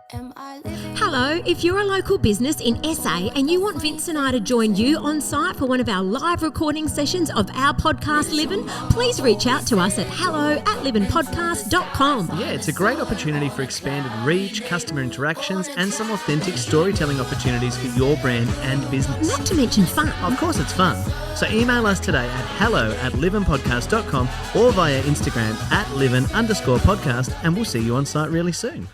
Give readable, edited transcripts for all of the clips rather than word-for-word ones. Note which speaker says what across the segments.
Speaker 1: Hello, if you're a local business in SA and you want Vince and I to join you on site for one of our live recording sessions of our podcast Livin, please reach out to us at hello@livinpodcast.com.
Speaker 2: Yeah, it's a great opportunity for expanded reach, customer interactions, and some authentic storytelling opportunities for your brand and business.
Speaker 1: Not to mention fun.
Speaker 2: Of course it's fun. So email us today at hello@livinpodcast.com or via Instagram @livin_podcast, and we'll see you on site really soon.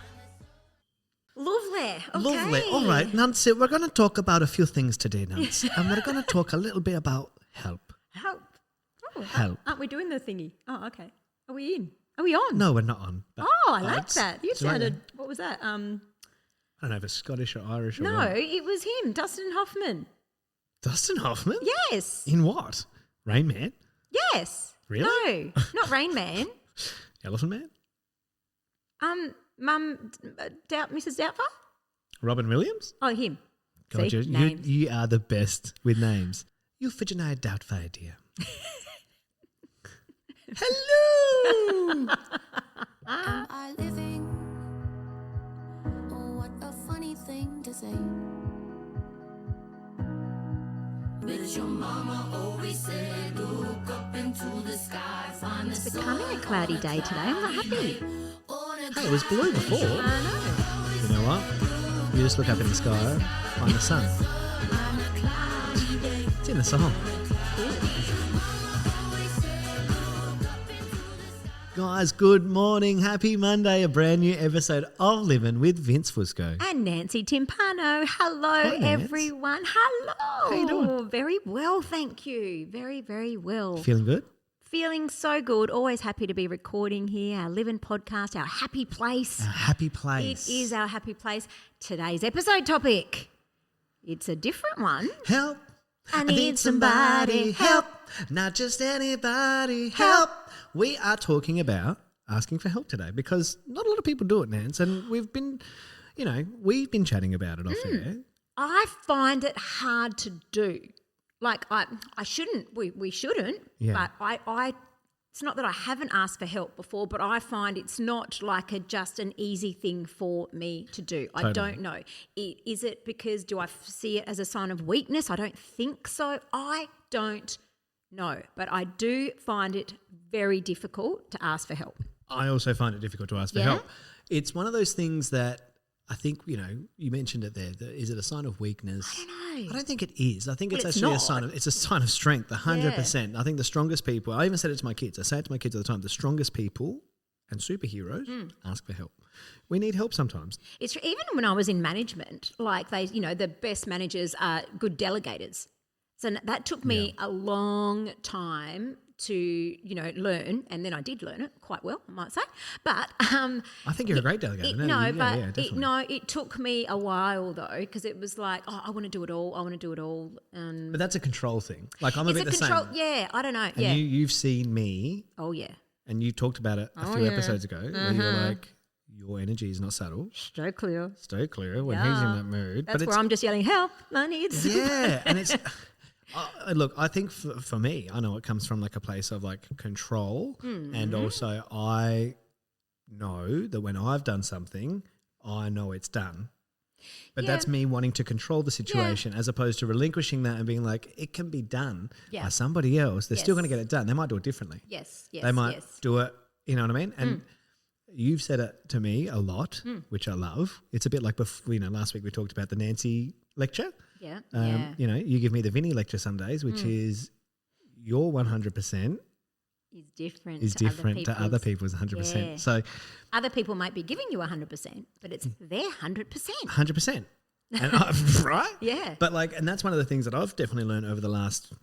Speaker 1: Lovely. Okay.
Speaker 2: Lovely. All right, Nancy, we're going to talk about a few things today, Nancy, and we're going to talk a little bit about help.
Speaker 1: Help. Oh,
Speaker 2: Help.
Speaker 1: Aren't we doing the thingy? Oh, okay. Are we in? Are we on?
Speaker 2: No, we're not on.
Speaker 1: Oh, I like that. You sounded, what was that?
Speaker 2: I don't know if it's Scottish or Irish or
Speaker 1: No,
Speaker 2: what.
Speaker 1: it was him, Dustin Hoffman.
Speaker 2: Dustin Hoffman?
Speaker 1: Yes.
Speaker 2: In what? Rain Man?
Speaker 1: Yes.
Speaker 2: Really?
Speaker 1: No, not Rain Man.
Speaker 2: Elephant Man?
Speaker 1: Mrs. Doubtfire?
Speaker 2: Robin Williams?
Speaker 1: Oh, him.
Speaker 2: God,
Speaker 1: See,
Speaker 2: you
Speaker 1: names.
Speaker 2: are the best with names. You Virginia Doubtfire, dear. Hello!
Speaker 3: Am I living? Oh, what a funny thing to say. But your mama always said, look up into the sky, find the
Speaker 1: It's becoming a cloudy day today. I'm not happy.
Speaker 2: Hey, it was blue before.
Speaker 1: I know.
Speaker 2: You know what? You just look up in the sky, find the sun. It's in the song. Guys, good morning. Happy Monday. A brand new episode of Livin' with Vince Fusco.
Speaker 1: And Nancy Timpano. Hello,
Speaker 2: Hi, Nance.
Speaker 1: everyone. Hello.
Speaker 2: How you doing?
Speaker 1: Very well, thank you. Very, very well.
Speaker 2: Feeling good?
Speaker 1: Feeling so good. Always happy to be recording here. Our Livin' podcast, our happy place.
Speaker 2: A happy place.
Speaker 1: It is our happy place. Today's episode topic. It's a different one.
Speaker 2: Help.
Speaker 1: I need somebody.
Speaker 2: Help. Not just anybody. Help. We are talking about asking for help today because not a lot of people do it, Nance, and we've been chatting about it off air.
Speaker 1: I find it hard to do. Like I shouldn't, we shouldn't,
Speaker 2: Yeah.
Speaker 1: but I it's not that I haven't asked for help before, but I find it's not like just an easy thing for me to do.
Speaker 2: Totally.
Speaker 1: I don't know. Is it because do I see it as a sign of weakness? I don't think so. I don't know, but I do find it very difficult to ask for help.
Speaker 2: I also find it difficult to ask for
Speaker 1: Yeah?
Speaker 2: help. It's one of those things that I think, you mentioned it there. Is it a sign of weakness?
Speaker 1: I don't know.
Speaker 2: I don't think it is. I think
Speaker 1: Well,
Speaker 2: it's
Speaker 1: it's
Speaker 2: actually
Speaker 1: not.
Speaker 2: it's a sign of strength, 100%. I think the strongest people, I even said it to my kids. I say it to my kids all the time. The strongest people and superheroes ask for help. We need help sometimes.
Speaker 1: It's even when I was in management, like the best managers are good delegators. So that took me a long time to, learn, and then I did learn it quite well, I might say. But
Speaker 2: I think you're a great delegator.
Speaker 1: it took me a while though, because it was like, I want to do it all.
Speaker 2: But that's a control thing. Like I'm a bit the same.
Speaker 1: Yeah, I don't know.
Speaker 2: And
Speaker 1: yeah.
Speaker 2: you've seen me,
Speaker 1: Oh yeah.
Speaker 2: and you talked about it a few episodes ago, where you were like, your energy is not subtle.
Speaker 1: Stay clear.
Speaker 2: Stay clear when he's in that mood.
Speaker 1: That's where I'm just yelling, help, I need some.
Speaker 2: Yeah, and it's look, I think for me, I know it comes from like a place of like control, and also I know that when I've done something, I know it's done. But that's me wanting to control the situation as opposed to relinquishing that and being like, it can be done by somebody else. They're still going to get it done. They might do it differently.
Speaker 1: Yes.
Speaker 2: They might do it, you know what I mean? And you've said it to me a lot, which I love. It's a bit like, last week we talked about the Nancy lecture.
Speaker 1: Yeah.
Speaker 2: You give me the Vinny lecture some days, which is your 100%
Speaker 1: is different
Speaker 2: to other people's 100%.
Speaker 1: Yeah.
Speaker 2: So
Speaker 1: other people might be giving you 100%, but it's their 100%.
Speaker 2: 100%. And right?
Speaker 1: Yeah.
Speaker 2: But and that's one of the things that I've definitely learned over the last,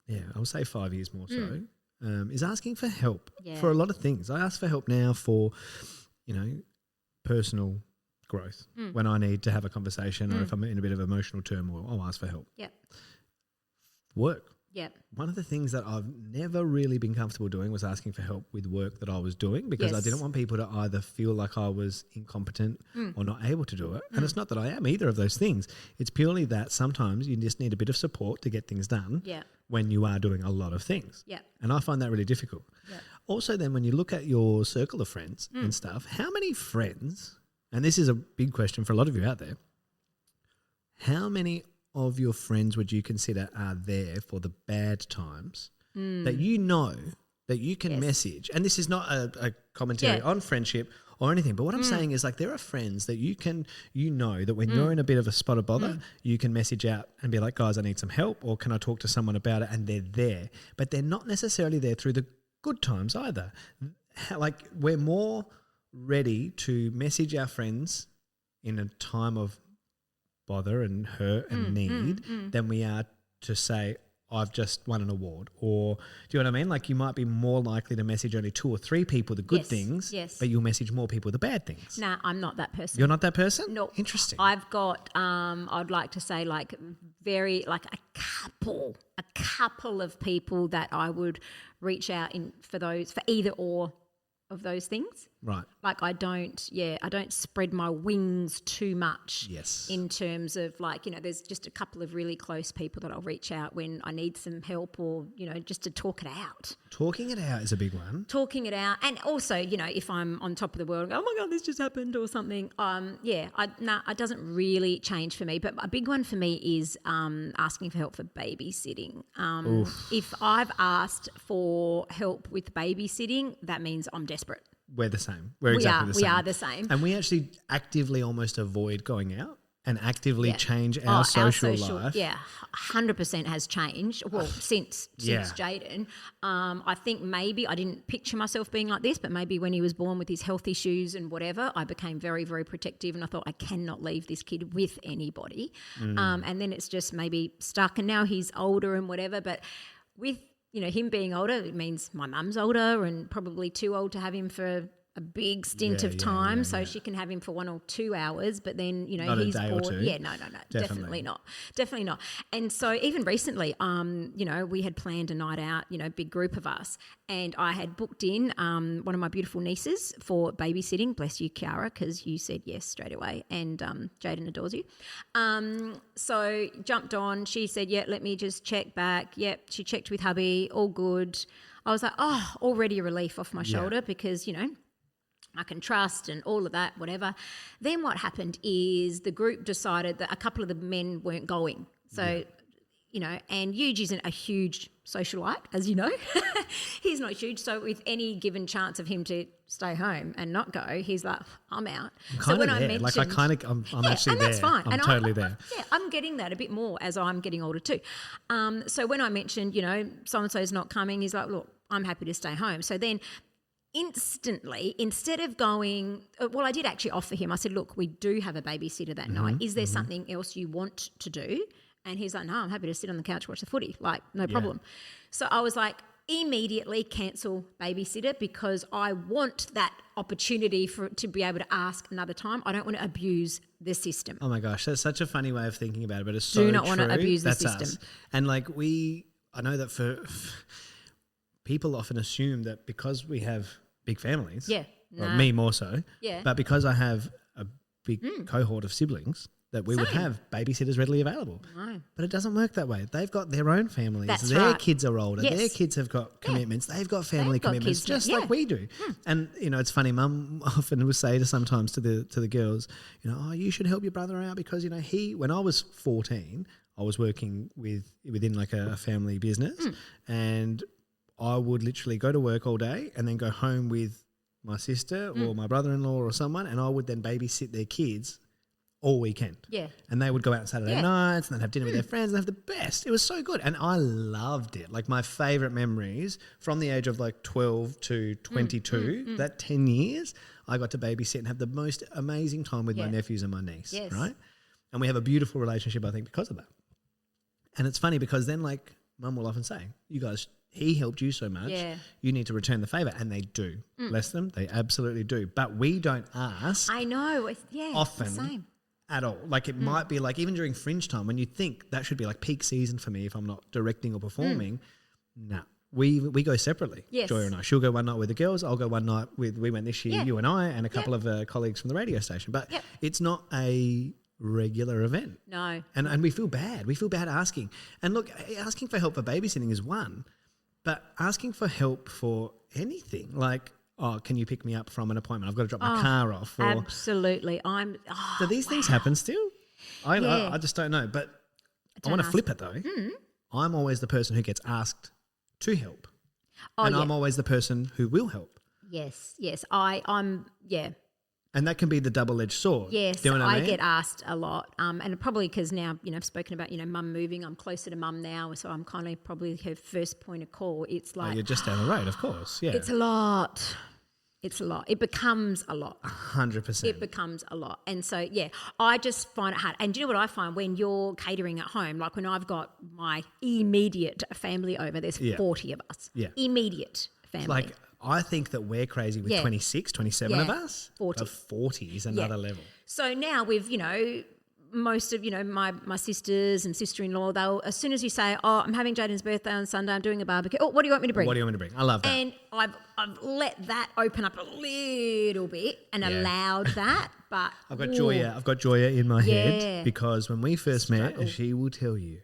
Speaker 2: I would say 5 years more so, is asking for help for a lot of things. I ask for help now for, personal growth. When I need to have a conversation or if I'm in a bit of emotional turmoil, I'll ask for help.
Speaker 1: Yep.
Speaker 2: Work.
Speaker 1: Yep.
Speaker 2: One of the things that I've never really been comfortable doing was asking for help with work that I was doing because I didn't want people to either feel like I was incompetent or not able to do it. And it's not that I am either of those things. It's purely that sometimes you just need a bit of support to get things done when you are doing a lot of things.
Speaker 1: Yep.
Speaker 2: And I find that really difficult.
Speaker 1: Yep.
Speaker 2: Also then when you look at your circle of friends and stuff, how many friends and this is a big question for a lot of you out there, how many of your friends would you consider are there for the bad times that you know that you can message? And this is not a commentary on friendship or anything, but what I'm saying is like there are friends that you know that when you're in a bit of a spot of bother, you can message out and be like, guys, I need some help, or can I talk to someone about it? And they're there, but they're not necessarily there through the good times either. Like we're more ready to message our friends in a time of bother and hurt and need than we are to say, I've just won an award, or do you know what I mean? Like you might be more likely to message only 2 or 3 people the good things, but you'll message more people the bad things.
Speaker 1: Nah, I'm not that person.
Speaker 2: You're not that person?
Speaker 1: No.
Speaker 2: Interesting.
Speaker 1: I've got, I'd like to say like a couple of people that I would reach out for either or of those things.
Speaker 2: Right.
Speaker 1: Like I don't spread my wings too much.
Speaker 2: Yes.
Speaker 1: In terms of like, there's just a couple of really close people that I'll reach out when I need some help or, just to talk it out.
Speaker 2: Talking it out is a big one.
Speaker 1: Talking it out. And also, if I'm on top of the world and go, oh my God, this just happened or something. It doesn't really change for me. But a big one for me is asking for help for babysitting. If I've asked for help with babysitting, that means I'm desperate.
Speaker 2: We're the same. We're exactly the same.
Speaker 1: We are the same.
Speaker 2: And we actually actively almost avoid going out and actively change our social life.
Speaker 1: Yeah, 100% has changed. Well, since Jaden. I think maybe I didn't picture myself being like this, but maybe when he was born with his health issues and whatever, I became very, very protective and I thought I cannot leave this kid with anybody. And then it's just maybe stuck, and now he's older and whatever, but with him being older, it means my mum's older and probably too old to have him for a big stint of time, so she can have him for 1 or 2 hours, but then
Speaker 2: not
Speaker 1: he's
Speaker 2: a day
Speaker 1: bored.
Speaker 2: or two.
Speaker 1: Yeah, no, definitely not. And so even recently, we had planned a night out, big group of us, and I had booked in one of my beautiful nieces for babysitting. Bless you, Kiara, because you said yes straight away, and Jaden adores you. So jumped on. She said, "Yeah, let me just check back." Yep, she checked with hubby, all good. I was like, already a relief off my shoulder because I can trust and all of that, whatever. Then what happened is the group decided that a couple of the men weren't going. So, and Huge isn't a huge socialite, as you know. He's not huge. So with any given chance of him to stay home and not go, he's like, I'm out.
Speaker 2: I'm actually
Speaker 1: and
Speaker 2: there.
Speaker 1: That's fine.
Speaker 2: I'm totally there.
Speaker 1: I'm getting that a bit more as I'm getting older too. So when I mentioned, so-and-so's not coming, he's like, look, I'm happy to stay home. So then instantly, instead of going, I did actually offer him, I said, look, we do have a babysitter that night. Is there something else you want to do? And he's like, no, I'm happy to sit on the couch, watch the footy. Like, no problem. So I was like, immediately cancel babysitter because I want that opportunity to be able to ask another time. I don't want to abuse the system.
Speaker 2: Oh my gosh, that's such a funny way of thinking about it, but it's so true.
Speaker 1: Do not want to abuse the system.
Speaker 2: Us. And like I know that for people often assume that because we have big families, me more so, but because I have a big cohort of siblings, that we would have babysitters readily available. No. But it doesn't work that way. They've got their own families.
Speaker 1: That's
Speaker 2: their
Speaker 1: right.
Speaker 2: kids are older.
Speaker 1: Yes.
Speaker 2: Their kids have got commitments. They've got family commitments
Speaker 1: kids,
Speaker 2: just like we do. And, it's funny, Mum often will say sometimes to the girls, you should help your brother out because, when I was 14, I was working within like a family business and I would literally go to work all day and then go home with my sister or my brother-in-law or someone, and I would then babysit their kids all weekend. Yeah. And they would go out on Saturday nights and they'd have dinner with their friends and have the best. It was so good. And I loved it. Like my favourite memories from the age of like 12 to 22, that 10 years, I got to babysit and have the most amazing time with my nephews and my niece, right? And we have a beautiful relationship, I think, because of that. And it's funny because then like Mum will often say, you guys, he helped you so much, you need to return the favour. And they do. Bless them. They absolutely do. But we don't ask.
Speaker 1: I know.
Speaker 2: Often.
Speaker 1: The same.
Speaker 2: At all. Like it might be like even during Fringe time when you think that should be like peak season for me if I'm not directing or performing. No. We go separately, Joy and I. She'll go one night with the girls. I'll go one night with, we went this year, you and I, and a couple of colleagues from the radio station. But it's not a regular event.
Speaker 1: No.
Speaker 2: And we feel bad. We feel bad asking. And look, asking for help for babysitting is one, but asking for help for anything, like oh, can you pick me up from an appointment? I've got to drop my car off. Or,
Speaker 1: Absolutely.
Speaker 2: do these things happen still?
Speaker 1: Yeah.
Speaker 2: I just don't know. But I
Speaker 1: Don't
Speaker 2: want to
Speaker 1: ask.
Speaker 2: flip it though. I'm always the person who gets asked to help.
Speaker 1: Oh,
Speaker 2: and
Speaker 1: yeah.
Speaker 2: I'm always the person who will help.
Speaker 1: Yes. I'm
Speaker 2: And that can be the double-edged sword.
Speaker 1: Yes,
Speaker 2: Do you know what I mean?
Speaker 1: get asked a lot, and probably because now I've spoken about mum moving. I'm closer to mum now, so I'm kind of probably her first point of call. It's
Speaker 2: Oh,
Speaker 1: like
Speaker 2: you're just down the road, of course. Yeah,
Speaker 1: it's a lot. It's a lot. It becomes a lot.
Speaker 2: 100%.
Speaker 1: It becomes a lot, and so I just find it hard. And do you know what I find when you're catering at home? Like when I've got my immediate family over, there's 40 of us.
Speaker 2: Yeah.
Speaker 1: Immediate family.
Speaker 2: Like, I think that we're crazy with 26, 27 of us.
Speaker 1: 40.
Speaker 2: But 40 is another level.
Speaker 1: So now with, most of, my sisters and sister-in-law, they'll, as soon as you say, oh, I'm having Jaden's birthday on Sunday, I'm doing a barbecue. Oh, what do you want me to bring?
Speaker 2: What do you want me to bring? I love that.
Speaker 1: And I've let that open up a little bit and allowed that, but
Speaker 2: I've got Joya in my
Speaker 1: Yeah.
Speaker 2: head because when we first met, she will tell you,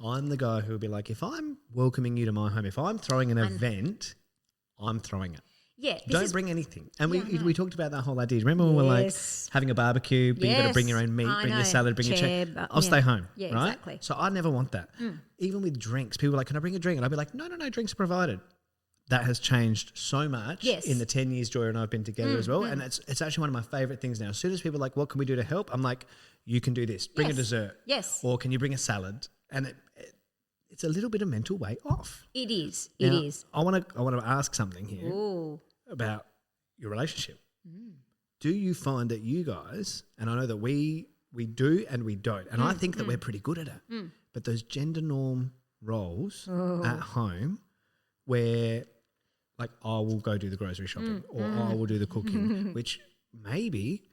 Speaker 2: I'm the guy who will be like, if I'm welcoming you to my home, if I'm throwing an event, I'm throwing it.
Speaker 1: yeah,
Speaker 2: Don't bring anything. And we talked about that whole idea. Remember when we were like
Speaker 1: Yes.
Speaker 2: having a barbecue, but you got to bring your own meat,
Speaker 1: I
Speaker 2: bring your
Speaker 1: know.
Speaker 2: salad, bring your
Speaker 1: Chair,
Speaker 2: chair.
Speaker 1: but-
Speaker 2: I'll stay home,
Speaker 1: Yeah,
Speaker 2: right?
Speaker 1: exactly.
Speaker 2: So I never want that. Even with drinks, people are like, can I bring a drink? And I'll be like, no, drinks are provided. That has changed so much
Speaker 1: Yes.
Speaker 2: in the 10 years Joy and I have been together as well. And it's actually one of my favourite things now. As soon as people are like, what can we do to help? I'm like, you can do this. Bring a
Speaker 1: Yes.
Speaker 2: dessert.
Speaker 1: Yes.
Speaker 2: Or can you bring a salad? And it's a little bit of mental weight off.
Speaker 1: It is.
Speaker 2: Now,
Speaker 1: It is.
Speaker 2: I want to ask something here
Speaker 1: Ooh.
Speaker 2: about your relationship. Do you find that you guys, and I know that we do and we don't, and I think that we're pretty good at it, but those gender norm roles at home where like I will go do the grocery shopping or I will do the cooking, which maybe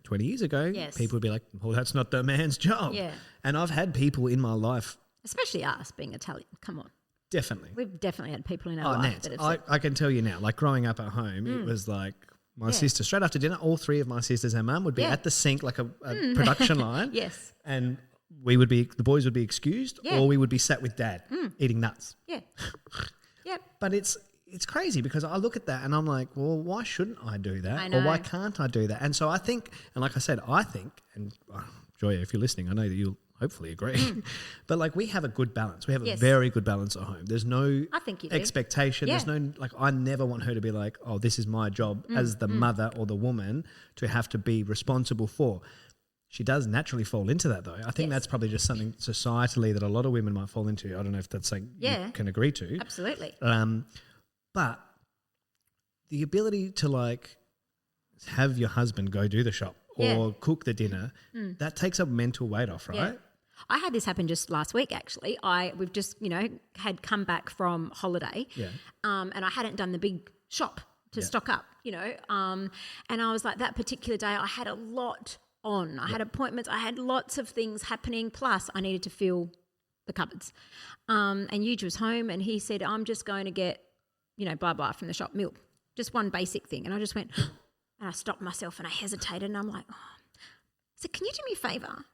Speaker 2: 20 years ago,
Speaker 1: Yes.
Speaker 2: people would be like, well, that's not the man's job.
Speaker 1: Yeah.
Speaker 2: And I've had people in my life,
Speaker 1: Especially us being Italian. Come on.
Speaker 2: definitely.
Speaker 1: We've definitely had people in our
Speaker 2: Oh,
Speaker 1: life
Speaker 2: Nance,
Speaker 1: that have
Speaker 2: I,
Speaker 1: said,
Speaker 2: I can tell you now, like growing up at home, it was like my sister, straight after dinner, all three of my sisters and mum would be
Speaker 1: Yeah.
Speaker 2: at the sink like a production line.
Speaker 1: yes.
Speaker 2: And the boys would be excused
Speaker 1: Yeah.
Speaker 2: or we would be sat with dad eating nuts.
Speaker 1: Yeah. Yep.
Speaker 2: But it's crazy because I look at that and I'm like, well, why shouldn't I do that?
Speaker 1: I
Speaker 2: Or why
Speaker 1: know.
Speaker 2: can't I do that? And so I think, and like I said, and Joya, if you're listening, I know that you'll hopefully agree, but like we have a good balance. We have a
Speaker 1: Yes.
Speaker 2: very good balance at home. There's no
Speaker 1: I think you do.
Speaker 2: expectation.
Speaker 1: Yeah.
Speaker 2: There's no, like, I never want her to be like, oh, this is my job as the mother or the woman to have to be responsible for. She does naturally fall into that though. I think
Speaker 1: Yes.
Speaker 2: that's probably just something societally that a lot of women might fall into. I don't know if that's something
Speaker 1: Yeah.
Speaker 2: you can agree to.
Speaker 1: Absolutely.
Speaker 2: But the ability to like have your husband go do the shop or
Speaker 1: Yeah.
Speaker 2: cook the dinner, that takes a mental weight off, right?
Speaker 1: Yeah. I had this happen just last week, actually. We've just, had come back from holiday,
Speaker 2: Yeah.
Speaker 1: and I hadn't done the big shop to stock up, and I was like, that particular day, I had a lot on. I had appointments, I had lots of things happening, plus I needed to fill the cupboards. And Yuge was home, and he said, I'm just going to get, blah, blah, from the shop, milk, just one basic thing. And I just went, and I stopped myself and I hesitated, and I'm like, so can you do me a favour?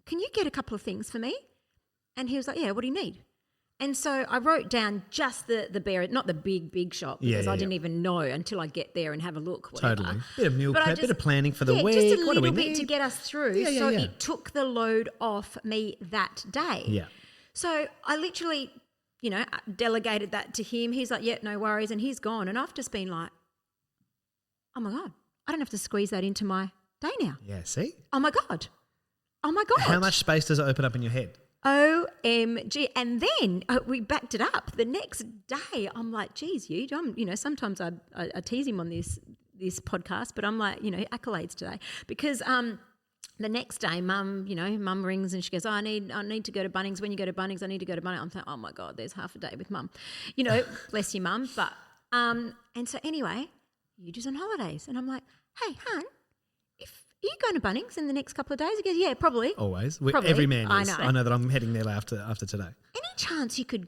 Speaker 1: Can you get a couple of things for me? And he was like, yeah, what do you need? And so I wrote down just the bare, not the big shop, because I didn't even know until I get there and have a look. Whatever.
Speaker 2: Totally. Bit of meal
Speaker 1: But I
Speaker 2: prep, bit of planning for the week.
Speaker 1: Just a
Speaker 2: What do we
Speaker 1: little bit
Speaker 2: need?
Speaker 1: to get us through.
Speaker 2: Yeah,
Speaker 1: so
Speaker 2: yeah.
Speaker 1: it took the load off me that day.
Speaker 2: Yeah.
Speaker 1: So I literally, delegated that to him. He's like, yeah, no worries. And he's gone. And I've just been like, oh my God, I don't have to squeeze that into my day now.
Speaker 2: Yeah, see?
Speaker 1: Oh my God. Oh my God.
Speaker 2: How much space does it open up in your head?
Speaker 1: OMG. And then we backed it up. The next day, I'm like, geez, sometimes I tease him on this podcast, but I'm like, accolades today. Because the next day, Mum rings and she goes, oh, I need to go to Bunnings. When you go to Bunnings, I need to go to Bunnings. I'm thinking, oh my God, there's half a day with Mum. Bless you, Mum. But and so anyway, you just on holidays. And I'm like, hey, hon, are you going to Bunnings in the next couple of days? He goes, yeah, probably.
Speaker 2: Always.
Speaker 1: Probably.
Speaker 2: Every man is.
Speaker 1: I know.
Speaker 2: I know that I'm heading there after today.
Speaker 1: Any chance you could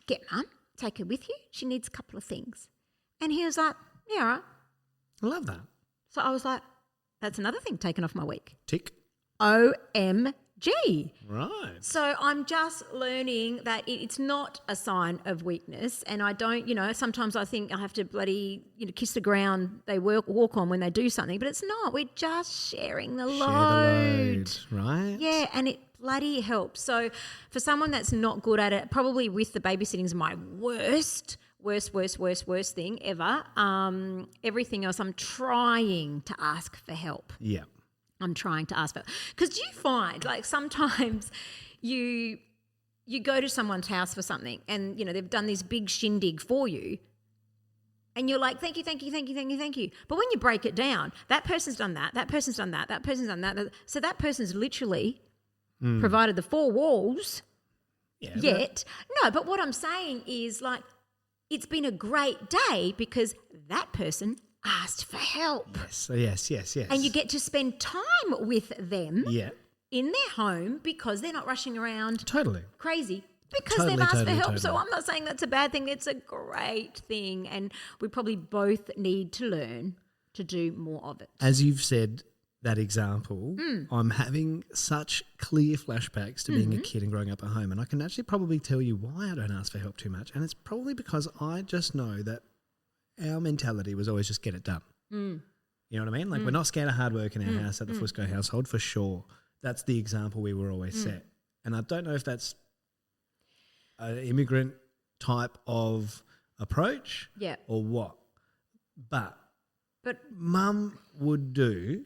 Speaker 1: get Mum, take her with you? She needs a couple of things. And he was like, yeah, all right.
Speaker 2: I love that.
Speaker 1: So I was like, that's another thing taken off my week.
Speaker 2: Tick.
Speaker 1: OMG. G.
Speaker 2: Right.
Speaker 1: So I'm just learning that it's not a sign of weakness, and I don't, sometimes I think I have to bloody, kiss the ground they walk on when they do something, but it's not. We're just sharing the
Speaker 2: Share
Speaker 1: load.
Speaker 2: the load, right?
Speaker 1: Yeah, and it bloody helps. So for someone that's not good at it, probably with the babysitting is my worst thing ever. Everything else, I'm trying to ask for help.
Speaker 2: Yeah.
Speaker 1: I'm trying to ask for, because do you find like sometimes you go to someone's house for something and they've done this big shindig for you and you're like, thank you. But when you break it down, that person's done that person's done that person's done that. So that person's literally provided the four walls yet. No, but what I'm saying is like, it's been a great day because that person asked for help.
Speaker 2: Yes.
Speaker 1: And you get to spend time with them
Speaker 2: Yeah.
Speaker 1: in their home because they're not rushing around
Speaker 2: Totally.
Speaker 1: crazy because
Speaker 2: Totally,
Speaker 1: they've asked for help.
Speaker 2: totally.
Speaker 1: So I'm not saying that's a bad thing. It's a great thing. And we probably both need to learn to do more of it.
Speaker 2: As you've said that example, I'm having such clear flashbacks to being a kid and growing up at home. And I can actually probably tell you why I don't ask for help too much. And it's probably because I just know that our mentality was always just get it done. You know what I mean? Like we're not scared of hard work in our house at the Fusco household for sure. That's the example we were always set. And I don't know if that's an immigrant type of approach or what. But Mum would do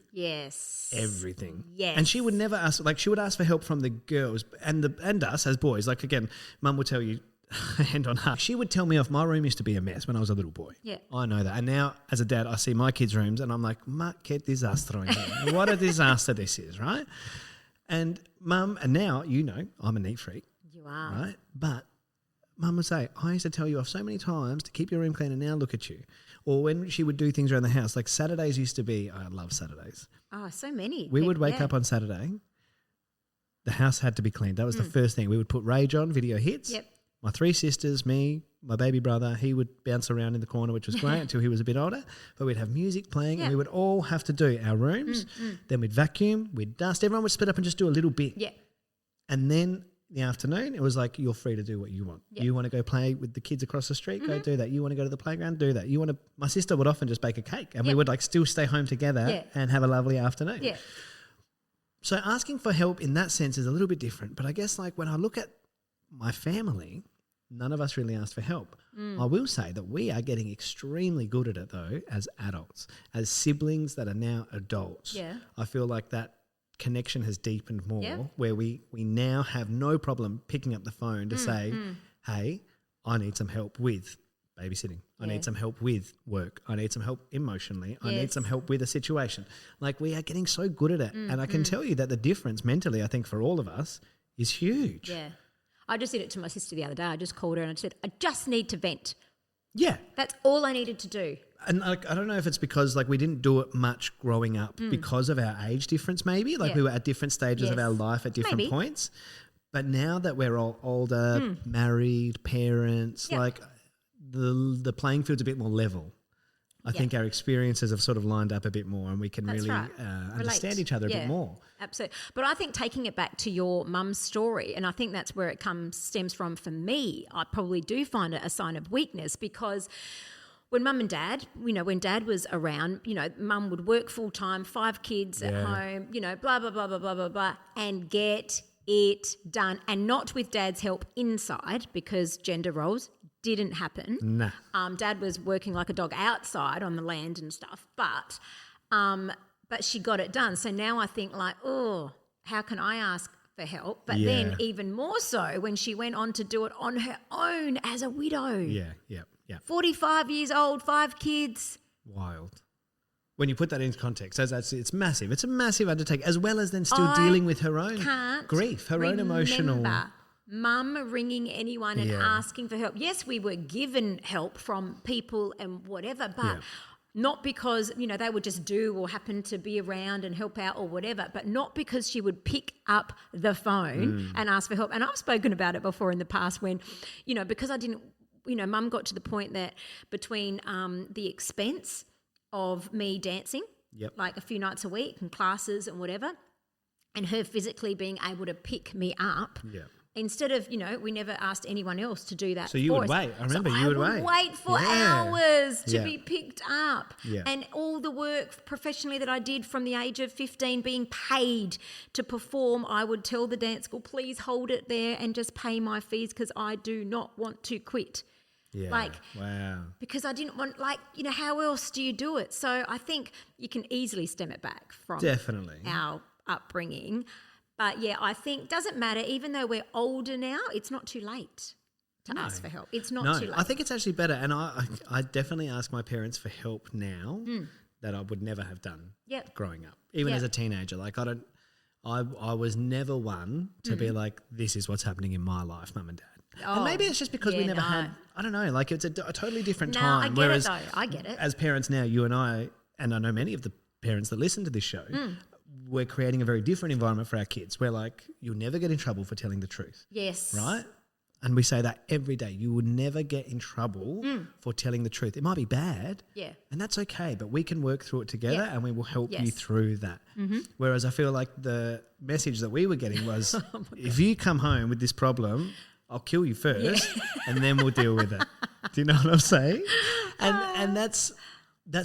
Speaker 2: everything.
Speaker 1: Yes.
Speaker 2: And she would never ask, like she would ask for help from the girls and us as boys. Like again, Mum would tell you, hand on heart. She would tell me off. My room used to be a mess when I was a little boy.
Speaker 1: Yeah.
Speaker 2: I know that. And now as a dad, I see my kids' rooms and I'm like, "Ma, que disastro. What a disaster this is," right? And Mum, and now, I'm a neat freak.
Speaker 1: You are.
Speaker 2: Right? But Mum would say, I used to tell you off so many times to keep your room clean and now look at you. Or when she would do things around the house, like Saturdays used to be, I love Saturdays.
Speaker 1: Oh, so many.
Speaker 2: We would wake up on Saturday. The house had to be cleaned. That was the first thing. We would put Rage on, video hits.
Speaker 1: Yep.
Speaker 2: My three sisters, me, my baby brother, he would bounce around in the corner, which was great until he was a bit older. But we'd have music playing and we would all have to do our rooms. Then we'd vacuum, we'd dust. Everyone would split up and just do a little bit.
Speaker 1: Yeah.
Speaker 2: And then in the afternoon, it was like, you're free to do what you want.
Speaker 1: Yeah.
Speaker 2: You want to go play with the kids across the street, go do that. You want to go to the playground, do that. My sister would often just bake a cake and we would like still stay home together and have a lovely afternoon.
Speaker 1: Yeah.
Speaker 2: So asking for help in that sense is a little bit different. But I guess like when I look at my family, none of us really asked for help. I will say that we are getting extremely good at it though as adults, as siblings that are now adults.
Speaker 1: Yeah.
Speaker 2: I feel like that connection has deepened more where we now have no problem picking up the phone to say, hey, I need some help with babysitting. I need some help with work. I need some help emotionally. I need some help with a situation. Like we are getting so good at it. And I can tell you that the difference mentally, I think for all of us is huge.
Speaker 1: Yeah. I just did it to my sister the other day. I just called her and I said, I just need to vent.
Speaker 2: Yeah.
Speaker 1: That's all I needed to do.
Speaker 2: And like, I don't know if it's because like we didn't do it much growing up because of our age difference maybe. Like we were at different stages of our life at different points. But now that we're all older, married, parents, like the playing field's a bit more level. I think our experiences have sort of lined up a bit more and we can really understand each other a bit more.
Speaker 1: Absolutely. But I think taking it back to your mum's story, and I think that's where it stems from for me, I probably do find it a sign of weakness because when mum and dad, when dad was around, mum would work full time, 5 kids at home, blah, blah, blah, blah, blah, blah, blah, and get it done. And not with dad's help inside because gender roles didn't happen.
Speaker 2: Nah.
Speaker 1: Dad was working like a dog outside on the land and stuff, but she got it done. So now I think like, oh, how can I ask for help? But then even more so when she went on to do it on her own as a widow.
Speaker 2: Yeah.
Speaker 1: 45 years old, 5 kids.
Speaker 2: Wild. When you put that into context, it's massive. It's a massive undertaking, as well as then still dealing with her own grief, her own emotional.
Speaker 1: Mum ringing anyone and asking for help. Yes, we were given help from people and whatever, but not because, they would just do or happen to be around and help out or whatever, but not because she would pick up the phone and ask for help. And I've spoken about it before in the past when, because I didn't, Mum got to the point that between the expense of me dancing, like a few nights a week and classes and whatever, and her physically being able to pick me up.
Speaker 2: Yeah.
Speaker 1: Instead of, we never asked anyone else to do that
Speaker 2: So you
Speaker 1: for
Speaker 2: would
Speaker 1: us.
Speaker 2: wait. I remember
Speaker 1: So
Speaker 2: you would
Speaker 1: I
Speaker 2: wait.
Speaker 1: wait for
Speaker 2: Yeah.
Speaker 1: hours to
Speaker 2: Yeah.
Speaker 1: be picked up.
Speaker 2: Yeah.
Speaker 1: And all the work professionally that I did from the age of 15 being paid to perform, I would tell the dance school, please hold it there and just pay my fees because I do not want to quit.
Speaker 2: Yeah. Wow.
Speaker 1: Because I didn't want, how else do you do it? So I think you can easily stem it back from
Speaker 2: Definitely.
Speaker 1: our upbringing. But yeah, I think doesn't matter. Even though we're older now, it's not too late to ask for help. It's not too late.
Speaker 2: I think it's actually better. And I definitely ask my parents for help now that I would never have done growing up, even as a teenager. Like I was never one to be like, this is what's happening in my life, mum and dad. And maybe it's just because we never had, I don't know, like it's a totally different time.
Speaker 1: I get
Speaker 2: Whereas
Speaker 1: it though. I get it.
Speaker 2: as parents now, you and I know many of the parents that listen to this show, we're creating a very different environment for our kids. We're like, you'll never get in trouble for telling the truth.
Speaker 1: Yes.
Speaker 2: Right? And we say that every day. You will never get in trouble for telling the truth. It might be bad.
Speaker 1: Yeah.
Speaker 2: And that's okay, but we can work through it together and we will help you
Speaker 1: Yes.
Speaker 2: through that. Whereas I feel like the message that we were getting was, if you come home with this problem, I'll kill you first and then we'll deal with it. Do you know what I'm saying? And that's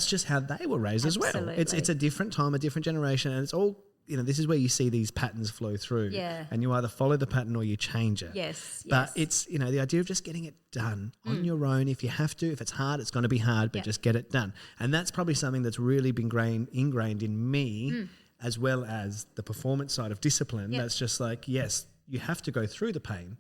Speaker 2: just how they were raised as well. It's a different time, a different generation, and it's all, this is where you see these patterns flow through.
Speaker 1: Yeah.
Speaker 2: And you either follow the pattern or you change it.
Speaker 1: Yes.
Speaker 2: But it's, the idea of just getting it done on your own. If you have to, if it's hard, it's going to be hard, but just get it done. And that's probably something that's really been ingrained in me, as well as the performance side of discipline. That's just like, yes, you have to go through the pain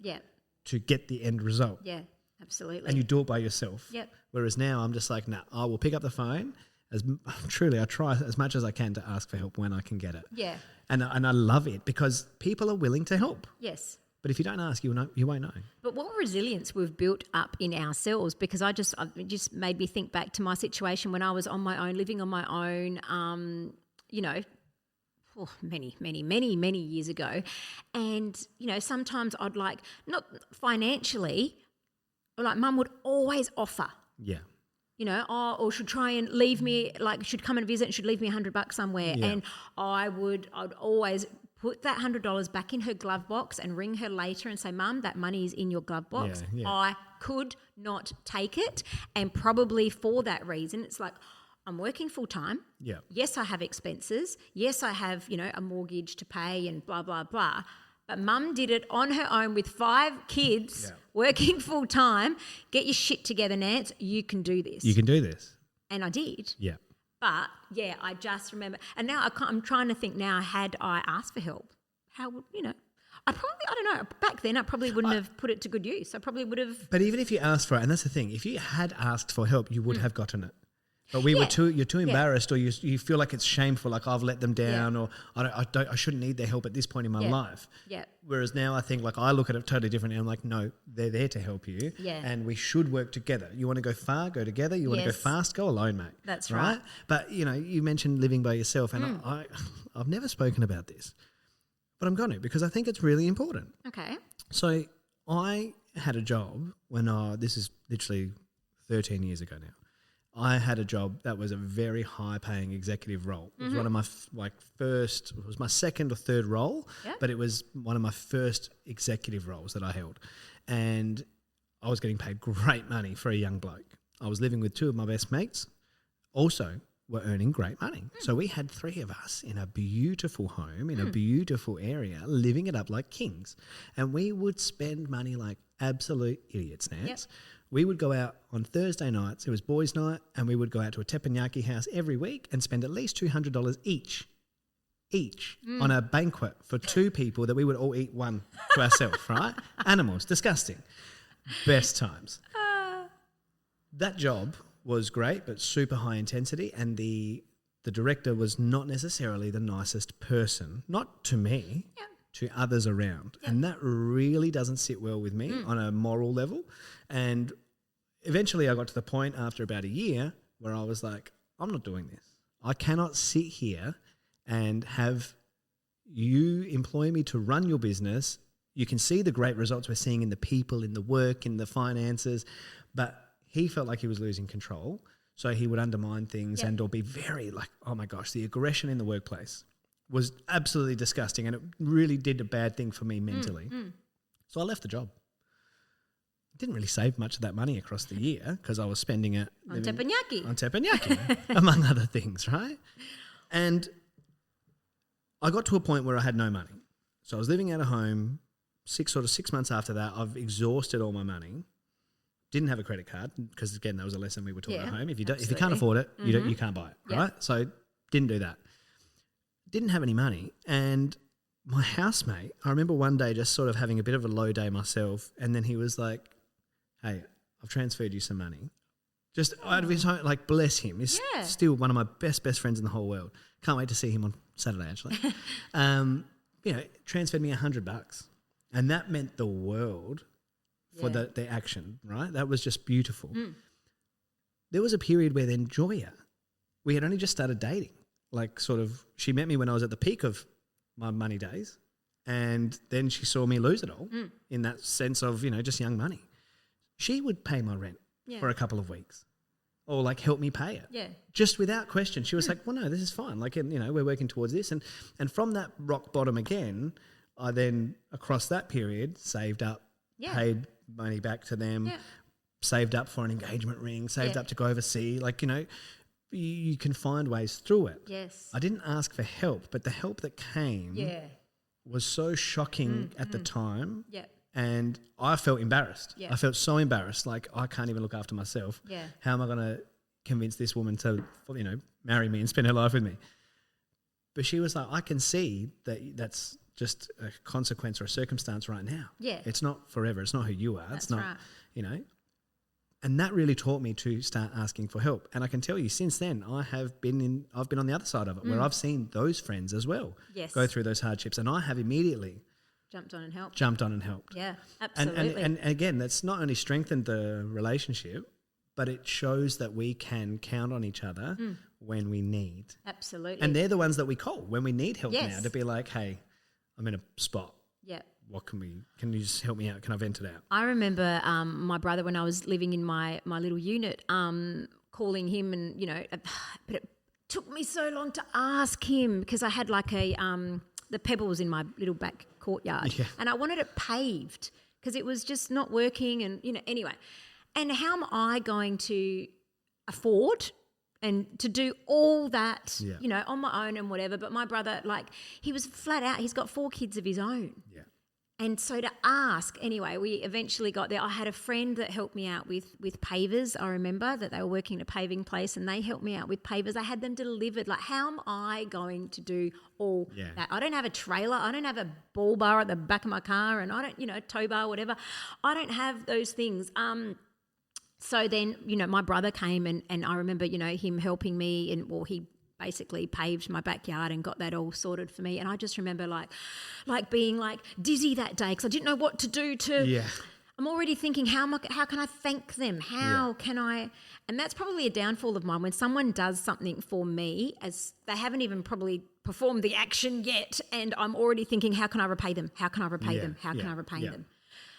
Speaker 2: to get the end result.
Speaker 1: Yeah, absolutely.
Speaker 2: And you do it by yourself.
Speaker 1: Yep.
Speaker 2: Whereas now I'm just like, nah, I will pick up the phone. I try as much as I can to ask for help when I can get it.
Speaker 1: Yeah.
Speaker 2: And I love it because people are willing to help.
Speaker 1: Yes.
Speaker 2: But if you don't ask, you won't know.
Speaker 1: But what resilience we've built up in ourselves, because it just made me think back to my situation when I was on my own, living on my own, many years ago. And, sometimes I'd not financially, but Mum would always offer.
Speaker 2: Yeah.
Speaker 1: Or should try and leave me, should come and visit and should leave me $100 somewhere.
Speaker 2: Yeah.
Speaker 1: And I'd always put that $100 back in her glove box and ring her later and say, Mum, that money is in your glove box.
Speaker 2: Yeah, yeah.
Speaker 1: I could not take it. And probably for that reason, it's like, I'm working full time.
Speaker 2: Yeah.
Speaker 1: Yes, I have expenses. Yes, I have, a mortgage to pay and blah, blah, blah. But Mum did it on her own with 5 kids, working full time. Get your shit together, Nance. You can do this.
Speaker 2: You can do this.
Speaker 1: And I did.
Speaker 2: Yeah.
Speaker 1: But, I just remember. And now I'm trying to think now, had I asked for help, how would, I don't know. Back then I probably wouldn't have put it to good use. I probably would have.
Speaker 2: But even if you asked for it, and that's the thing, if you had asked for help, you would have gotten it. But you're too embarrassed, or you feel like it's shameful, like I've let them down, or I shouldn't need their help at this point in my life.
Speaker 1: Yeah.
Speaker 2: Whereas now I think I look at it totally differently. I'm like, no, they're there to help you, and we should work together. You want to go far, go together. You want to go fast, go alone, mate.
Speaker 1: That's right.
Speaker 2: But you mentioned living by yourself, and I've never spoken about this, but I'm going to because I think it's really important.
Speaker 1: Okay.
Speaker 2: So I had a job when this is literally 13 years ago now. I had a job that was a very high-paying executive role. It was one of my first. It was my second or third role, but it was one of my first executive roles that I held, and I was getting paid great money for a young bloke. I was living with 2 of my best mates, also were earning great money. So we had 3 of us in a beautiful home in a beautiful area, living it up like kings, and we would spend money like absolute idiots, Nance.
Speaker 1: Yep.
Speaker 2: We would go out on Thursday nights, it was boys' night, and we would go out to a teppanyaki house every week and spend at least $200 each on a banquet for 2 people that we would all eat one to ourselves, right? Animals, disgusting. Best times. That job was great, but super high intensity, and the director was not necessarily the nicest person, not to me, to others around. And that really doesn't sit well with me on a moral level. And eventually I got to the point after about a year where I was like, I'm not doing this. I cannot sit here and have you employ me to run your business. You can see the great results we're seeing in the people, in the work, in the finances, but he felt like he was losing control. So he would undermine things and or be very like, oh my gosh, the aggression in the workplace was absolutely disgusting, and it really did a bad thing for me mentally. So I left the job. Didn't really save much of that money across the year because I was spending it
Speaker 1: On teppanyaki.
Speaker 2: among other things, right? And I got to a point where I had no money. So I was living out of home. 6 months after that, I've exhausted all my money. Didn't have a credit card because, again, that was a lesson we were taught at home. If you can't afford it, you can't buy it, right? So didn't do that. Didn't have any money, and my housemate, I remember one day just sort of having a bit of a low day myself, and then he was like, "Hey, I've transferred you some money." Just out of his home, like, bless him. He's still one of my best friends in the whole world. Can't wait to see him on Saturday, actually. Transferred me $100, and that meant the world for the action, right? That was just beautiful. There was a period where then Joya, we had only just started dating. Like, sort of, she met me when I was at the peak of my money days, and then she saw me lose it all in that sense of, just young money. She would pay my rent for a couple of weeks, or like help me pay it.
Speaker 1: Yeah.
Speaker 2: Just without question. She was like, well, no, this is fine. Like, we're working towards this. And from that rock bottom again, I then, across that period, saved up, paid money back to them, saved up for an engagement ring, saved up to go overseas. Like, you can find ways through it.
Speaker 1: Yes.
Speaker 2: I didn't ask for help, but the help that came was so shocking at the time.
Speaker 1: Yeah.
Speaker 2: And I felt embarrassed.
Speaker 1: Yeah.
Speaker 2: I felt so embarrassed. Like, I can't even look after myself.
Speaker 1: Yeah.
Speaker 2: How am I going to convince this woman to, marry me and spend her life with me? But she was like, I can see that that's just a consequence or a circumstance right now. Yeah. It's not forever. It's not who you are. It's not, right. And that really taught me to start asking for help. And I can tell you, since then, I've been on the other side of it, where I've seen those friends as well go through those hardships, and I have immediately
Speaker 1: jumped on and helped.
Speaker 2: Yeah,
Speaker 1: absolutely.
Speaker 2: And again, that's not only strengthened the relationship, but it shows that we can count on each other when we need.
Speaker 1: Absolutely.
Speaker 2: And they're the ones that we call when we need help now, to be like, hey, I'm in a spot.
Speaker 1: Yeah.
Speaker 2: Can you just help me out? Can I vent it out?
Speaker 1: I remember my brother, when I was living in my little unit, calling him, and, but it took me so long to ask him because I had like the pebbles in my little back courtyard and I wanted it paved because it was just not working, and, anyway. And how am I going to afford and to do all that, on my own and whatever? But my brother, he was flat out. He's got 4 kids of his own. Yeah. And so to ask, anyway, we eventually got there. I had a friend that helped me out with pavers. I remember that they were working at a paving place, and they helped me out with pavers. I had them delivered. Like, how am I going to do all that? I don't have a trailer. I don't have a ball bar at the back of my car, and I don't, tow bar, whatever. I don't have those things. So then, my brother came, and I remember, him helping me, and he basically paved my backyard and got that all sorted for me. And I just remember like being like dizzy that day because I didn't know what to do I'm already thinking, how can I thank them? How can I? And that's probably a downfall of mine, when someone does something for me, as they haven't even probably performed the action yet, and I'm already thinking, how can I repay them? How can I repay them? How can I repay them?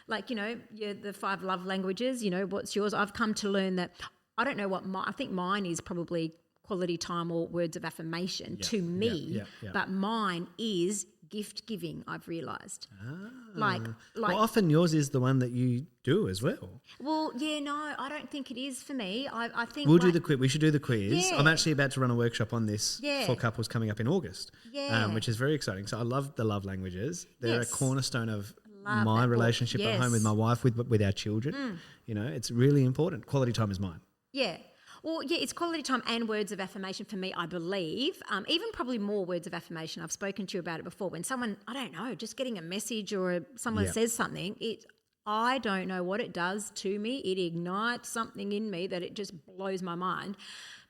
Speaker 1: Like, the 5 love languages, what's yours? I've come to learn that I don't know what I think mine is probably quality time or words of affirmation to me, but mine is gift giving, I've realised. Like
Speaker 2: well, often yours is the one that you do as well.
Speaker 1: Well, no, I don't think it is for me. I think
Speaker 2: we'll do the quiz. We should do the quiz.
Speaker 1: Yeah.
Speaker 2: I'm actually about to run a workshop on this for couples coming up in August, which is very exciting. So I love the love languages. They're a cornerstone of my relationship at home with my wife, with our children. It's really important. Quality time is mine. Yeah.
Speaker 1: Well, it's quality time and words of affirmation for me, I believe. Even probably more words of affirmation. I've spoken to you about it before. When someone, I don't know, just getting a message or someone says something, I don't know what it does to me. It ignites something in me that it just blows my mind.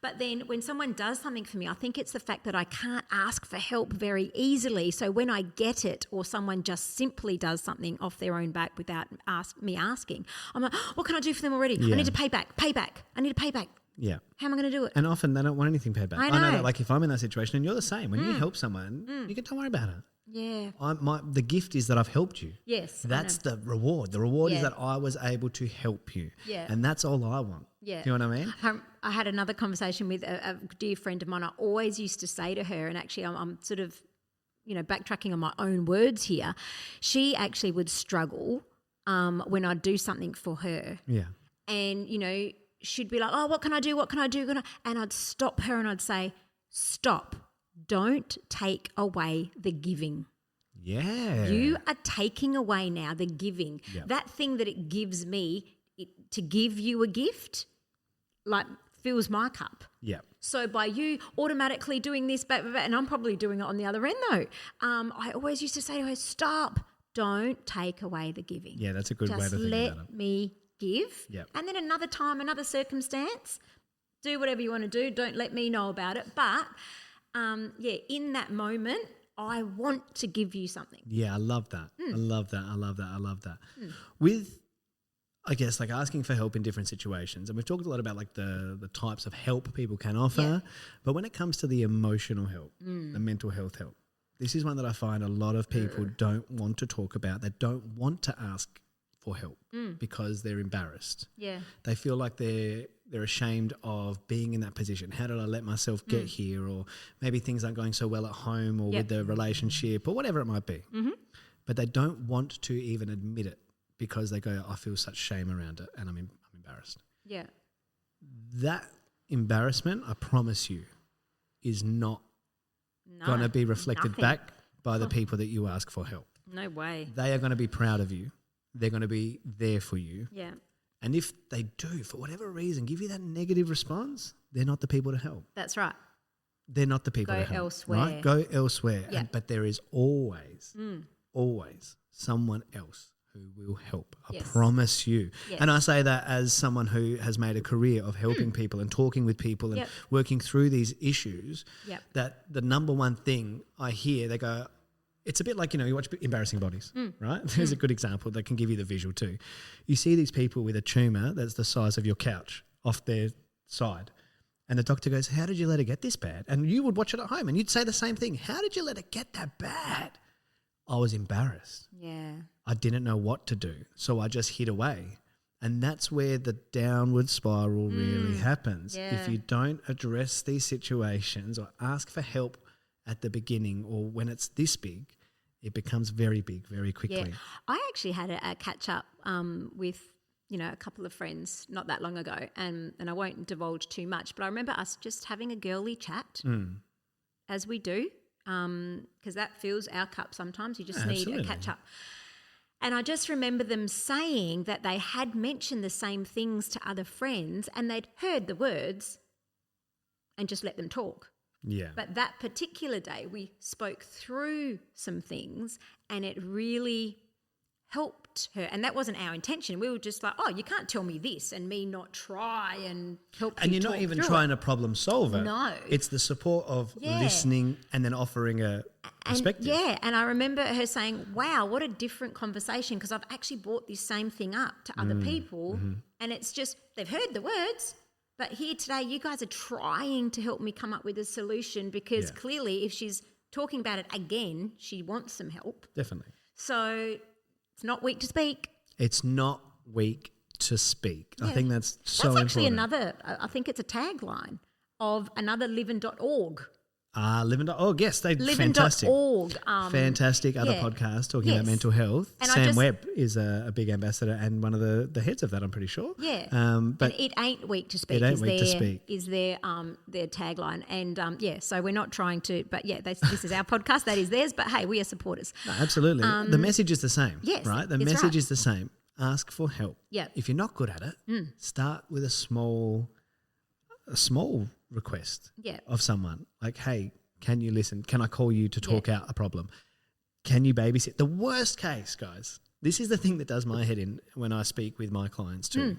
Speaker 1: But then when someone does something for me, I think it's the fact that I can't ask for help very easily. So when I get it, or someone just simply does something off their own back without me asking, I'm like, what can I do for them already? I need to pay back. I need to pay back.
Speaker 2: Yeah.
Speaker 1: How am I going to do it?
Speaker 2: And often they don't want anything paid back.
Speaker 1: I know
Speaker 2: that, like, if I'm in that situation, and you're the same, when you help someone, you don't worry about it.
Speaker 1: Yeah.
Speaker 2: The gift is that I've helped you.
Speaker 1: Yes.
Speaker 2: That's the reward. The reward is that I was able to help you. Yeah. And that's all I want. Yeah. Do you know what I mean?
Speaker 1: I had another conversation with a dear friend of mine. I always used to say to her, and actually I'm sort of backtracking on my own words here, she actually would struggle when I'd do something for her.
Speaker 2: Yeah.
Speaker 1: And, she'd be like, oh, what can I do? What can I do? And I'd stop her and I'd say, stop. Don't take away the giving.
Speaker 2: Yeah.
Speaker 1: You are taking away now the giving.
Speaker 2: Yep.
Speaker 1: That thing that it gives me to give you a gift, like, fills my cup.
Speaker 2: Yeah.
Speaker 1: So by you automatically doing this, and I'm probably doing it on the other end though, I always used to say to her, stop, don't take away the giving.
Speaker 2: Yeah, that's a good way to think about it.
Speaker 1: Just let me give.
Speaker 2: Yep.
Speaker 1: And then another time, another circumstance, do whatever you want to do. Don't let me know about it. But, in that moment, I want to give you something.
Speaker 2: Yeah, I love that. I love that. With, I guess, like asking for help in different situations, and we've talked a lot about like the types of help people can offer, but when it comes to the emotional help, the mental health help, this is one that I find a lot of people don't want to talk about. They don't want to ask for help because they're embarrassed.
Speaker 1: Yeah.
Speaker 2: They feel like they're ashamed of being in that position. How did I let myself get here? Or maybe things aren't going so well at home or with the relationship or whatever it might be. Mm-hmm. But they don't want to even admit it because they go, I feel such shame around it and I'm embarrassed.
Speaker 1: Yeah.
Speaker 2: That embarrassment, I promise you, is not going to be reflected back by the people that you ask for help.
Speaker 1: No way.
Speaker 2: They are going to be proud of you. They're going to be there for you.
Speaker 1: Yeah.
Speaker 2: And if they do, for whatever reason, give you that negative response, they're not the people to help.
Speaker 1: That's right.
Speaker 2: They're not the people
Speaker 1: Go
Speaker 2: to help.
Speaker 1: elsewhere.
Speaker 2: Right? Go elsewhere.
Speaker 1: Yeah.
Speaker 2: But there is always someone else who will help. I promise you.
Speaker 1: Yes.
Speaker 2: And I say that as someone who has made a career of helping people and talking with people and working through these issues, that the number one thing I hear, they go, it's a bit like, you watch Embarrassing Bodies, right? There's a good example that can give you the visual too. You see these people with a tumour that's the size of your couch off their side. And the doctor goes, how did you let it get this bad? And you would watch it at home and you'd say the same thing. How did you let it get that bad? I was embarrassed.
Speaker 1: Yeah.
Speaker 2: I didn't know what to do. So I just hid away. And that's where the downward spiral really happens.
Speaker 1: Yeah.
Speaker 2: If you don't address these situations or ask for help at the beginning or when it's this big, it becomes very big very quickly.
Speaker 1: Yeah. I actually had a catch up with, a couple of friends not that long ago, and I won't divulge too much, but I remember us just having a girly chat as we do, because that fills our cup sometimes. You just need a catch up. And I just remember them saying that they had mentioned the same things to other friends and they'd heard the words and just let them talk.
Speaker 2: Yeah.
Speaker 1: But that particular day we spoke through some things and it really helped her. And that wasn't our intention. We were just like, oh, you can't tell me this and me not try and help
Speaker 2: And
Speaker 1: you
Speaker 2: you're not
Speaker 1: talk
Speaker 2: even
Speaker 1: through
Speaker 2: trying
Speaker 1: it.
Speaker 2: to problem solve it.
Speaker 1: No.
Speaker 2: It's the support of listening and then offering a perspective.
Speaker 1: And I remember her saying, wow, what a different conversation, because I've actually brought this same thing up to other people and it's just they've heard the words, but here today you guys are trying to help me come up with a solution because clearly if she's talking about it again, she wants some help.
Speaker 2: Definitely.
Speaker 1: So it's not weak to speak.
Speaker 2: It's not weak to speak. I think that's so important.
Speaker 1: That's actually another, I think it's a tagline of another livin.org.
Speaker 2: Livin.org, yes, they're fantastic.
Speaker 1: Livin.org.
Speaker 2: Fantastic other podcast talking about mental health.
Speaker 1: And
Speaker 2: Sam Webb is a big ambassador and one of the heads of that, I'm pretty sure.
Speaker 1: Yeah.
Speaker 2: But
Speaker 1: and it ain't weak to speak.
Speaker 2: It ain't weak to speak.
Speaker 1: Is their tagline. And so we're not trying to, but this is our podcast, that is theirs, but hey, we are supporters.
Speaker 2: No, absolutely. The message is the same,
Speaker 1: yes,
Speaker 2: right? The
Speaker 1: it's
Speaker 2: message
Speaker 1: right.
Speaker 2: is the same. Ask for help.
Speaker 1: Yeah.
Speaker 2: If you're not good at it, start with a small request of someone. Like, hey, can you listen? Can I call you to talk out a problem? Can you babysit? The worst case, guys, this is the thing that does my head in when I speak with my clients too.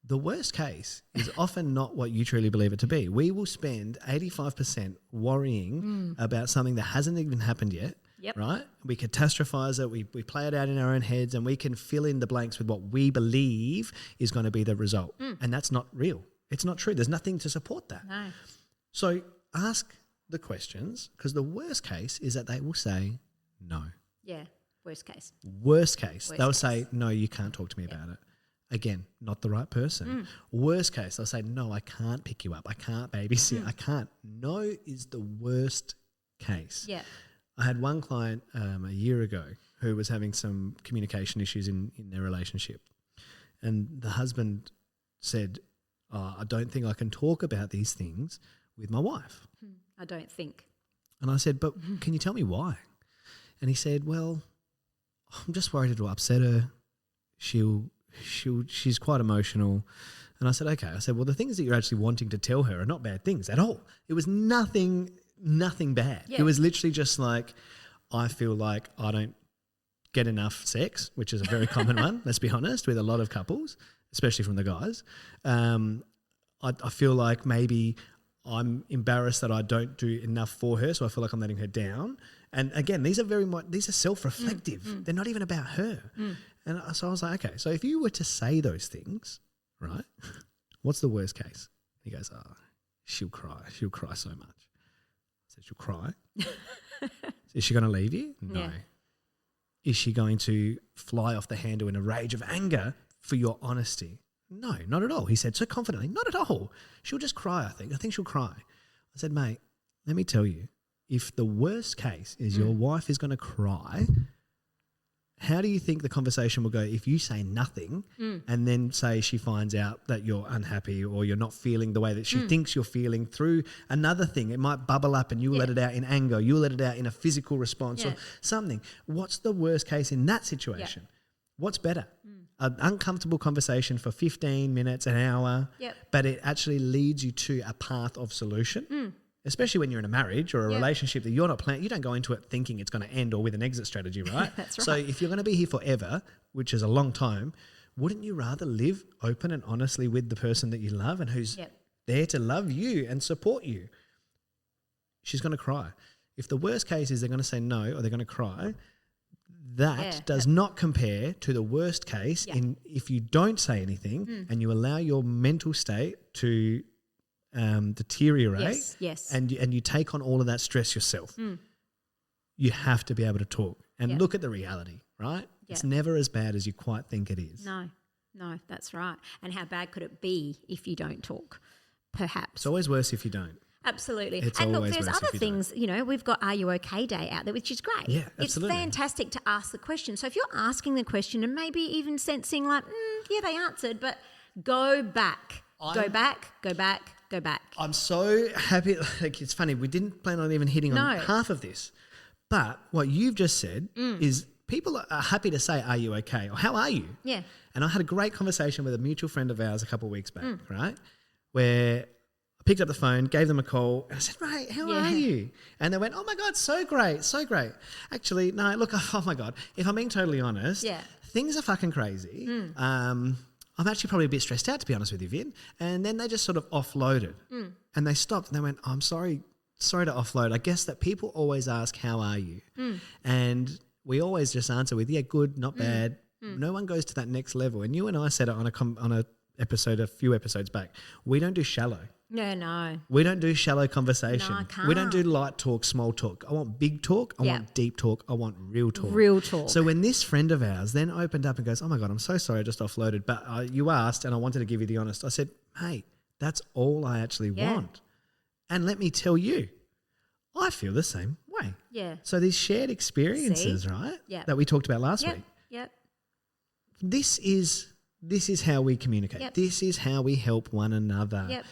Speaker 2: The worst case is often not what you truly believe it to be. We will spend 85% worrying about something that hasn't even happened yet, right? We catastrophize it, we play it out in our own heads and we can fill in the blanks with what we believe is going to be the result. And that's not real. It's not true. There's nothing to support that.
Speaker 1: No.
Speaker 2: So ask the questions, because the worst case is that they will say no.
Speaker 1: Yeah, worst case.
Speaker 2: Worst case, they'll say, no, you can't talk to me about it. Again, not the right person. Worst case, they'll say, no, I can't pick you up. I can't babysit. I can't. No is the worst case.
Speaker 1: Yeah.
Speaker 2: I had one client a year ago who was having some communication issues in their relationship. And the husband said, I don't think I can talk about these things with my wife.
Speaker 1: I don't think.
Speaker 2: And I said, but can you tell me why? And he said, well, I'm just worried it'll upset her. She's quite emotional. And I said, okay. I said, well, the things that you're actually wanting to tell her are not bad things at all. It was nothing bad.
Speaker 1: Yeah.
Speaker 2: It was literally just like, I feel like I don't get enough sex, which is a very common one, let's be honest, with a lot of couples, especially from the guys. I feel like maybe I'm embarrassed that I don't do enough for her, so I feel like I'm letting her down. And again, these are self-reflective. They're not even about her. And so I was like, okay, so if you were to say those things, right, what's the worst case? He goes, she'll cry. She'll cry so much. I said, she'll cry? Is she going to leave you? No.
Speaker 1: Yeah.
Speaker 2: Is she going to fly off the handle in a rage of anger for your honesty? No, not at all. He said so confidently, not at all. She'll just cry, I think. I think she'll cry. I said, mate, let me tell you, if the worst case is your wife is going to cry, how do you think the conversation will go if you say nothing and then say she finds out that you're unhappy or you're not feeling the way that she thinks you're feeling through another thing? It might bubble up and you'll let it out in anger. You'll let it out in a physical response or something. What's the worst case in that situation? Yeah. What's better? An uncomfortable conversation for 15 minutes, an hour, but it actually leads you to a path of solution. Especially when you're in a marriage or a relationship that you're not planning, you don't go into it thinking it's going to end or with an exit strategy, right?
Speaker 1: That's right.
Speaker 2: So if you're going to be here forever, which is a long time, wouldn't you rather live open and honestly with the person that you love and who's there to love you and support you? She's going to cry. If the worst case is they're going to say no or they're going to cry, that does not compare to the worst case in if you don't say anything and you allow your mental state to deteriorate and you take on all of that stress yourself. You have to be able to talk and look at the reality, right? It's never as bad as you quite think it is.
Speaker 1: No, that's right. And how bad could it be if you don't talk, perhaps?
Speaker 2: It's always worse if you don't.
Speaker 1: Absolutely.
Speaker 2: It's
Speaker 1: and look,
Speaker 2: always
Speaker 1: there's
Speaker 2: worse
Speaker 1: other
Speaker 2: if you
Speaker 1: things, we've got Are You OK Day out there, which is great.
Speaker 2: Yeah, absolutely.
Speaker 1: It's fantastic to ask the question. So if you're asking the question and maybe even sensing like, they answered, but go back. Go back.
Speaker 2: I'm so happy. Like, it's funny, we didn't plan on even hitting on half of this. But what you've just said is people are happy to say, are you okay? Or how are you?
Speaker 1: Yeah.
Speaker 2: And I had a great conversation with a mutual friend of ours a couple of weeks back, right? Where I picked up the phone, gave them a call, and I said, mate, how are you? And they went, oh my God, so great, so great. Actually, no, look, oh my God, if I'm being totally honest, things are fucking crazy. I'm actually probably a bit stressed out, to be honest with you, Vin. And then they just sort of offloaded and they stopped and they went, I'm sorry to offload. I guess that people always ask, how are you? And we always just answer with, yeah, good, not bad. No one goes to that next level. And you and I said it on a episode, a few episodes back. We don't do shallow.
Speaker 1: No.
Speaker 2: We don't do shallow conversation.
Speaker 1: No, I can't.
Speaker 2: We don't do light talk, small talk. I want big talk. I want deep talk. I want real talk.
Speaker 1: Real talk.
Speaker 2: So when this friend of ours then opened up and goes, oh my God, I'm so sorry, I just offloaded, but you asked and I wanted to give you the honest. I said, hey, that's all I actually want. And let me tell you, I feel the same way.
Speaker 1: Yeah.
Speaker 2: So these shared experiences, right, that we talked about last week, this is how we communicate. This is how we help one another.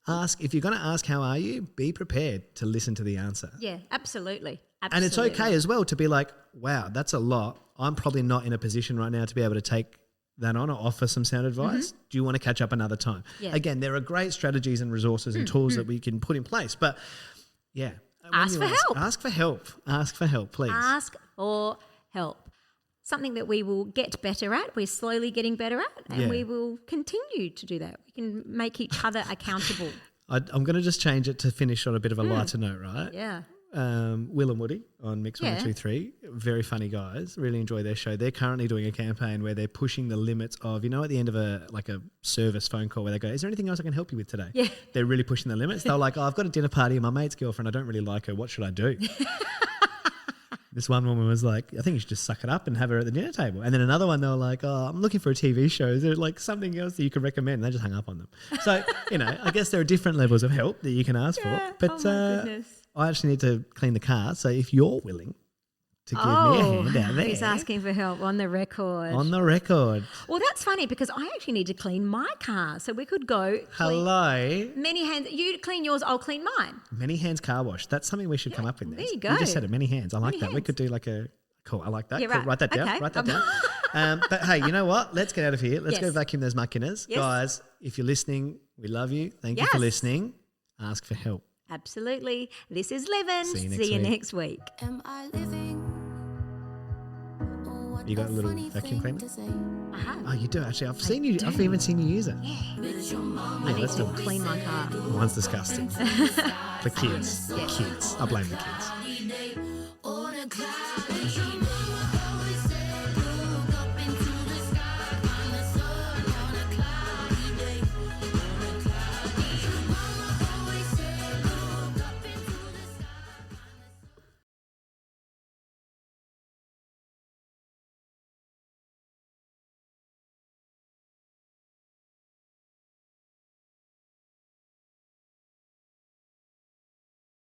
Speaker 2: If you're going to ask how are you, be prepared to listen to the answer.
Speaker 1: Yeah, absolutely.
Speaker 2: And it's okay as well to be like, wow, that's a lot. I'm probably not in a position right now to be able to take that on or offer some sound advice. Do you want to catch up another time? Again, there are great strategies and resources and tools that we can put in place, but
Speaker 1: ask for help.
Speaker 2: Ask for help. Ask for help, please.
Speaker 1: Ask for help. Something that we will get better at, we're slowly getting better at, and we will continue to do that. We can make each other accountable.
Speaker 2: I'm going to just change it to finish on a bit of a lighter note, right?
Speaker 1: Yeah.
Speaker 2: Will and Woody on Mix 123, very funny guys, really enjoy their show. They're currently doing a campaign where they're pushing the limits of, at the end of a service phone call where they go, is there anything else I can help you with today?
Speaker 1: Yeah.
Speaker 2: They're really pushing the limits. They're like, I've got a dinner party and my mate's girlfriend, I don't really like her. What should I do? This one woman was like, I think you should just suck it up and have her at the dinner table. And then another one, they were like, oh, I'm looking for a TV show. Is there like something else that you could recommend? And they just hung up on them. So, I guess there are different levels of help that you can ask for. But I actually need to clean the car. So if you're willing to give me a hand out there.
Speaker 1: He's asking for help on the record.
Speaker 2: On the record.
Speaker 1: Well, that's funny because I actually need to clean my car. So we could go clean
Speaker 2: Hello.
Speaker 1: many hands. You clean yours, I'll clean mine.
Speaker 2: Many hands car wash. That's something we should come up with.
Speaker 1: there
Speaker 2: Nez.
Speaker 1: you go.
Speaker 2: You just said it, many hands. I like
Speaker 1: Many
Speaker 2: that. We
Speaker 1: hands.
Speaker 2: could do like a, cool, I like that.
Speaker 1: Yeah,
Speaker 2: Cool,
Speaker 1: right.
Speaker 2: write that down.
Speaker 1: Okay.
Speaker 2: Write that down. But hey, you know what? Let's get out of here. Let's go
Speaker 1: Yes.
Speaker 2: vacuum those muckiners.
Speaker 1: Yes.
Speaker 2: Guys, if you're listening, we love you. Thank you for
Speaker 1: Yes.
Speaker 2: listening. Ask for help.
Speaker 1: Absolutely. This is Livin.
Speaker 2: See you next week.
Speaker 1: next week.
Speaker 3: Am I living? Oh, what
Speaker 2: You got a little
Speaker 3: funny
Speaker 2: vacuum
Speaker 3: thing
Speaker 2: cleaner?
Speaker 3: to say.
Speaker 1: I have.
Speaker 2: Oh, you do actually. I've seen you. I've even seen you use it.
Speaker 1: I
Speaker 2: Yeah,
Speaker 1: need
Speaker 2: let's do
Speaker 1: to
Speaker 2: it.
Speaker 1: clean my car.
Speaker 2: Mine's disgusting. For kids. Kids. I blame the kids.
Speaker 3: On a cloud.